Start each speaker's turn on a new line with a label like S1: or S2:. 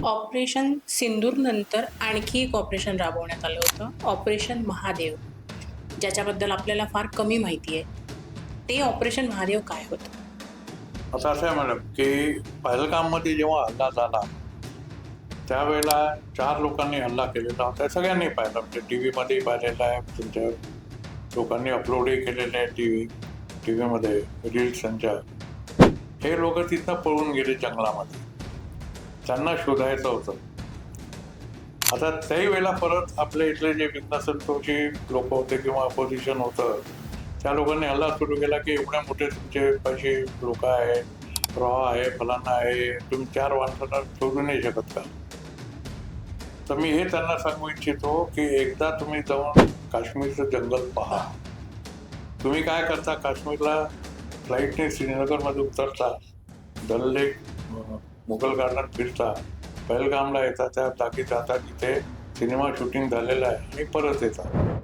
S1: Operation सिंदूर नंतर आणखी एक ऑपरेशन राबवण्यात आलं होतं, ऑपरेशन महादेव, ज्याच्याबद्दल आपल्याला फार कमी माहिती आहे. ते ऑपरेशन महादेव काय होतं?
S2: आता असं आहे मॅडम की पहलगाममध्ये जेव्हा हल्ला झाला त्यावेळेला 4 लोकांनी हल्ला केलेला होता. सगळ्यांनी पाहिलं, म्हणजे टी व्हीमध्येही पाहिलेलं आहे, तुमच्या लोकांनी अपलोडही केलेले आहे टी व्हीमध्ये रील्स त्यांच्या. हे लोक तिथनं पळून गेले जंगलामध्ये, त्यांना शोधायचं होतं. आता त्याही वेळेला परत आपल्या इथले जे विघ्नसंतोषी लोक होते किंवा अपोजिशन होतं, त्या लोकांनी हल्ला सुरू केला की एवढे मोठे तुमचे पैसे लोक आहेत, प्रवाह आहे, फलाना आहे, तुम्ही 4 माणसांना शोधू नाही शकत का? तर मी हे त्यांना सांगू इच्छितो की एकदा तुम्ही जाऊन काश्मीरचं जंगल पहा. तुम्ही काय करता, काश्मीरला फ्लाईटने श्रीनगरमध्ये उतरता, डल लेक, मुघल गार्डन फिरता, पहलगामला येतात, त्या जागी जाता जिथे सिनेमा शूटिंग झालेला आहे आणि परत येतात.